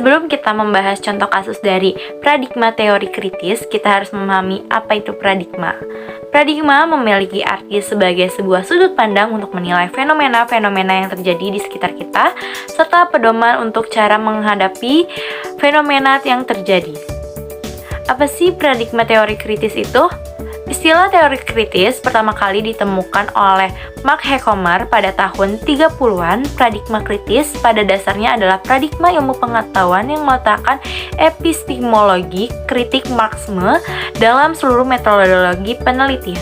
Sebelum kita membahas contoh kasus dari paradigma teori kritis, kita harus memahami apa itu paradigma. Paradigma memiliki arti sebagai sebuah sudut pandang untuk menilai fenomena-fenomena yang terjadi di sekitar kita, serta pedoman untuk cara menghadapi fenomena yang terjadi. Apa sih paradigma teori kritis itu? Istilah teori kritis pertama kali ditemukan oleh Mark Hecomer pada tahun 30-an. Paradigma kritis pada dasarnya adalah paradigma ilmu pengetahuan yang meletakkan epistemologi kritik Marxisme dalam seluruh metodologi penelitian.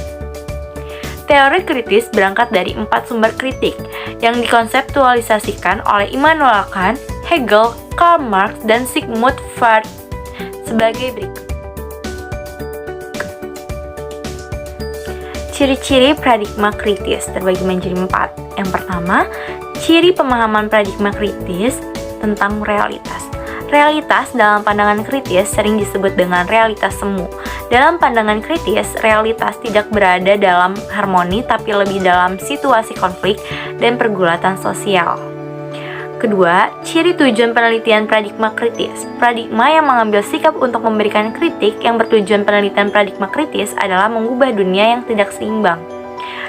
Teori kritis berangkat dari 4 sumber kritik yang dikonseptualisasikan oleh Immanuel Kant, Hegel, Karl Marx, dan Sigmund Freud sebagai berikut. Ciri-ciri paradigma kritis terbagi menjadi 4. Yang pertama, ciri pemahaman paradigma kritis tentang realitas. Realitas dalam pandangan kritis sering disebut dengan realitas semu. Dalam pandangan kritis, realitas tidak berada dalam harmoni tapi lebih dalam situasi konflik dan pergulatan sosial. Kedua, ciri tujuan penelitian paradigma kritis. Paradigma yang mengambil sikap untuk memberikan kritik yang bertujuan penelitian paradigma kritis adalah mengubah dunia yang tidak seimbang.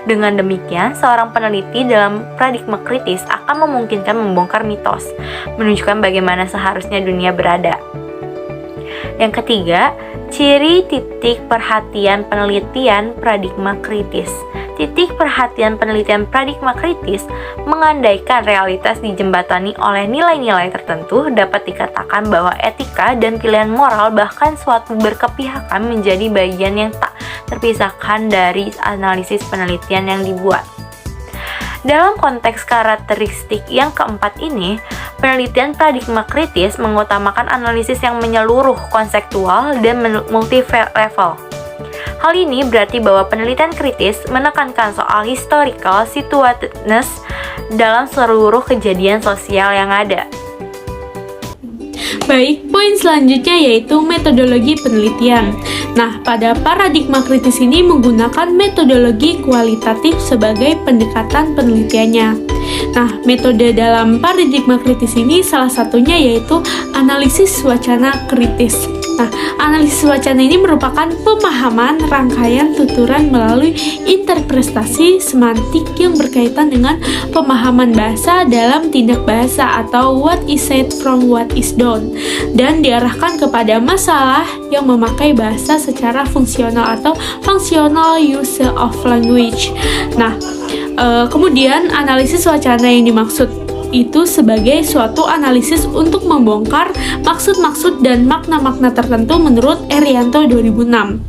Dengan demikian, seorang peneliti dalam paradigma kritis akan memungkinkan membongkar mitos, menunjukkan bagaimana seharusnya dunia berada. Yang ketiga, ciri titik perhatian penelitian paradigma kritis. Titik perhatian penelitian paradigma kritis mengandaikan realitas dijembatani oleh nilai-nilai tertentu. Dapat dikatakan bahwa etika dan pilihan moral bahkan suatu berkepihakan menjadi bagian yang tak terpisahkan dari analisis penelitian yang dibuat. Dalam konteks karakteristik yang keempat ini, penelitian paradigma kritis mengutamakan analisis yang menyeluruh, konseptual, dan multi-level. Hal ini berarti bahwa penelitian kritis menekankan soal historical situateness dalam seluruh kejadian sosial yang ada. Baik, poin selanjutnya yaitu metodologi penelitian. Nah, pada paradigma kritis ini menggunakan metodologi kualitatif sebagai pendekatan penelitiannya. Nah, metode dalam paradigma kritis ini salah satunya yaitu analisis wacana kritis. Nah, analisis wacana ini merupakan pemahaman rangkaian tuturan melalui interpretasi semantik yang berkaitan dengan pemahaman bahasa dalam tindak bahasa atau what is said from what is done, dan diarahkan kepada masalah yang memakai bahasa secara fungsional atau functional use of language. Nah, kemudian analisis wacana yang dimaksud itu sebagai suatu analisis untuk membongkar maksud-maksud dan makna-makna tertentu menurut Erianto 2006.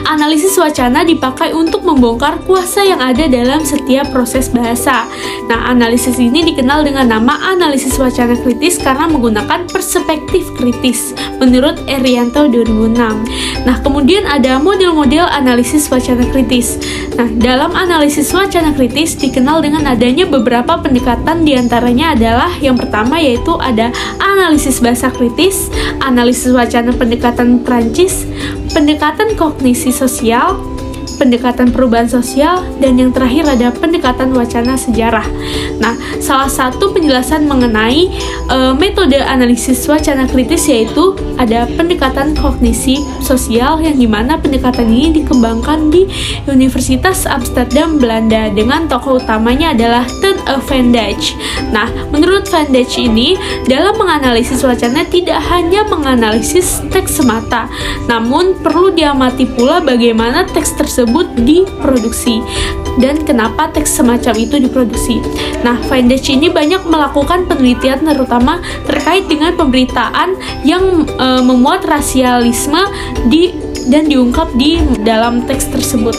Analisis wacana dipakai untuk membongkar kuasa yang ada dalam setiap proses bahasa. Nah, analisis ini dikenal dengan nama analisis wacana kritis karena menggunakan perspektif kritis menurut Erianto 2006. Nah, kemudian ada model-model analisis wacana kritis. Nah, dalam analisis wacana kritis dikenal dengan adanya beberapa pendekatan, diantaranya adalah yang pertama yaitu ada analisis bahasa kritis, analisis wacana pendekatan Prancis, pendekatan kognisi sosial, pendekatan perubahan sosial, dan yang terakhir ada pendekatan wacana sejarah. Nah, salah satu penjelasan mengenai metode analisis wacana kritis yaitu ada pendekatan kognisi sosial, yang dimana pendekatan ini dikembangkan di Universitas Amsterdam, Belanda, dengan tokoh utamanya adalah Teun van Dijk. Nah, menurut van Dijk ini, dalam menganalisis wacana tidak hanya menganalisis teks semata, namun perlu diamati pula bagaimana teks tersebut diproduksi dan kenapa teks semacam itu diproduksi. Nah, van Dijk ini banyak melakukan penelitian terutama terkait dengan pemberitaan yang memuat rasialisme dan diungkap di dalam teks tersebut.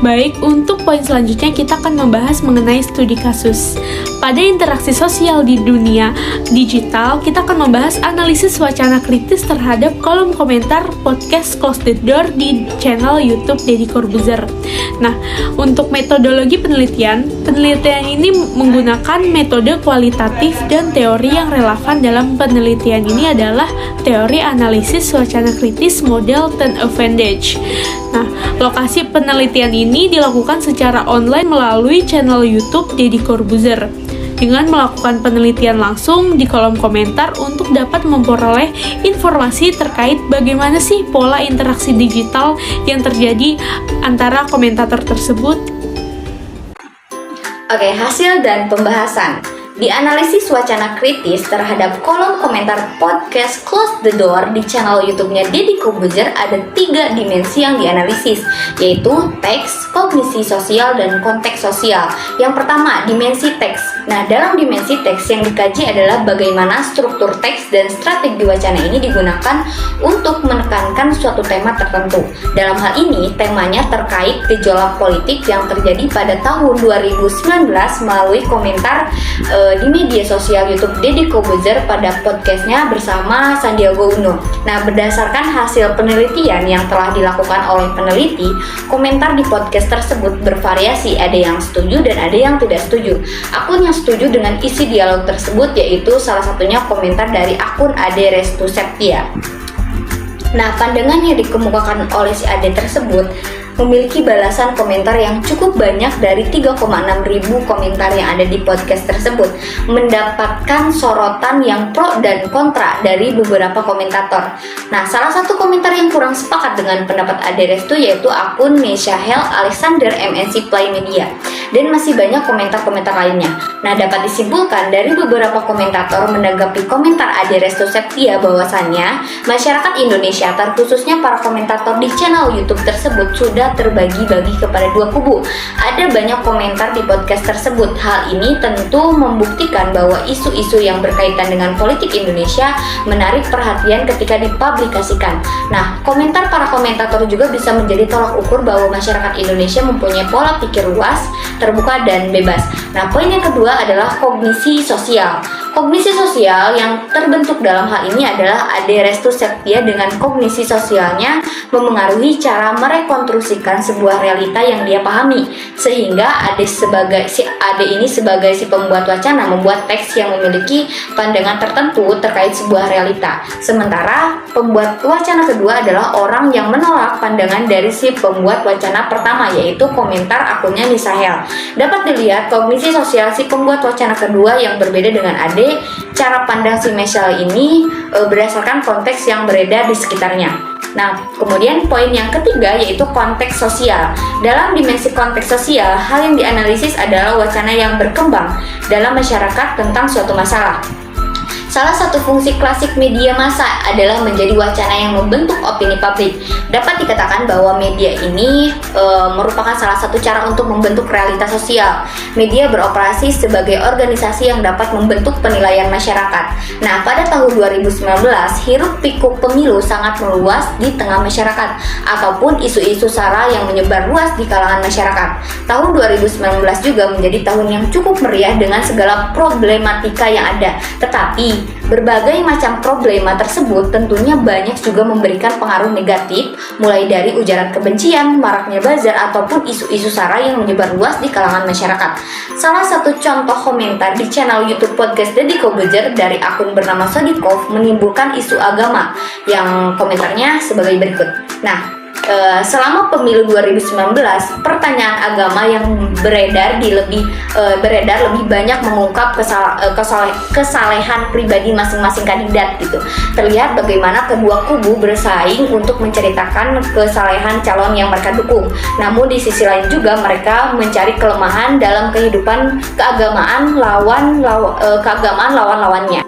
Baik, untuk poin selanjutnya kita akan membahas mengenai studi kasus. Pada interaksi sosial di dunia digital, kita akan membahas analisis wacana kritis terhadap kolom komentar podcast Close the Door di channel YouTube Deddy Corbuzier. Nah, untuk metodologi penelitian ini menggunakan metode kualitatif, dan teori yang relevan dalam penelitian ini adalah teori analisis wacana kritis model Teun van Dijk. Nah, lokasi penelitian ini dilakukan secara online melalui channel YouTube Deddy Corbuzier. dengan melakukan penelitian langsung di kolom komentar untuk dapat memperoleh informasi terkait bagaimana sih pola interaksi digital yang terjadi antara komentator tersebut. Oke, hasil dan pembahasan. Dianalisis wacana kritis terhadap kolom komentar podcast Close the Door di channel YouTube-nya Deddy Corbuzier ada 3 dimensi yang dianalisis, yaitu teks, kognisi sosial, dan konteks sosial. Yang pertama, dimensi teks. Nah, dalam dimensi teks yang dikaji adalah bagaimana struktur teks dan strategi wacana ini digunakan untuk menekankan suatu tema tertentu. Dalam hal ini, temanya terkait gejolak politik yang terjadi pada tahun 2019 melalui komentar di media sosial YouTube Deddy Corbuzier pada podcastnya bersama Sandiaga Uno. Nah, berdasarkan hasil penelitian yang telah dilakukan oleh peneliti, komentar di podcast tersebut bervariasi, ada yang setuju dan ada yang tidak setuju. Akun yang setuju dengan isi dialog tersebut yaitu salah satunya komentar dari akun Ade Restu Septia. Nah, pandangan yang dikemukakan oleh si Ade tersebut memiliki balasan komentar yang cukup banyak dari 3,6 ribu komentar yang ada di podcast tersebut, mendapatkan sorotan yang pro dan kontra dari beberapa komentator. Nah, salah satu komentar yang kurang sepakat dengan pendapat Ade Restu yaitu akun Meshahel Alexander MNC Play Media, dan masih banyak komentar-komentar lainnya. Nah, dapat disimpulkan dari beberapa komentator menanggapi komentar Ade Restu Septia bahwasannya masyarakat Indonesia, terkhususnya para komentator di channel YouTube tersebut sudah terbagi-bagi kepada 2 kubu. Ada banyak komentar di podcast tersebut. Hal ini tentu membuktikan bahwa isu-isu yang berkaitan dengan politik Indonesia menarik perhatian ketika dipublikasikan. Nah, komentar para komentator juga bisa menjadi tolak ukur bahwa masyarakat Indonesia mempunyai pola pikir luas, terbuka, dan bebas. Nah, poin yang kedua adalah kognisi sosial. Kognisi sosial yang terbentuk dalam hal ini adalah Ade Restu Septia dengan kognisi sosialnya memengaruhi cara merekonstruksikan sebuah realita yang dia pahami, sehingga Ade ini sebagai si pembuat wacana membuat teks yang memiliki pandangan tertentu terkait sebuah realita. Sementara pembuat wacana kedua adalah orang yang menolak pandangan dari si pembuat wacana pertama, yaitu komentar akunnya Meshahel. Dapat dilihat kognisi sosial si pembuat wacana kedua yang berbeda dengan Ade. Cara pandang si Meshahel ini berdasarkan konteks yang beredar di sekitarnya. Nah, kemudian poin yang ketiga yaitu konteks sosial. Dalam dimensi konteks sosial, hal yang dianalisis adalah wacana yang berkembang dalam masyarakat tentang suatu masalah. Salah satu fungsi klasik media massa adalah menjadi wacana yang membentuk opini publik. Dapat dikatakan bahwa media ini merupakan salah satu cara untuk membentuk realitas sosial. Media beroperasi sebagai organisasi yang dapat membentuk penilaian masyarakat. Nah, pada tahun 2019, hiruk-pikuk pemilu sangat meluas di tengah masyarakat, ataupun isu-isu sara yang menyebar luas di kalangan masyarakat. Tahun 2019 juga menjadi tahun yang cukup meriah dengan segala problematika yang ada. Tetapi berbagai macam problema tersebut tentunya banyak juga memberikan pengaruh negatif, mulai dari ujaran kebencian, maraknya bazar, ataupun isu-isu sara yang menyebar luas di kalangan masyarakat. Salah satu contoh komentar di channel YouTube podcast Deddy Corbuzier dari akun bernama Sodikov menimbulkan isu agama yang komentarnya sebagai berikut. Nah, selama pemilu 2019, pertanyaan agama yang beredar lebih banyak mengungkap kesalehan pribadi masing-masing kandidat gitu. Terlihat bagaimana kedua kubu bersaing untuk menceritakan kesalehan calon yang mereka dukung. Namun di sisi lain juga mereka mencari kelemahan dalam kehidupan keagamaan lawan-lawannya.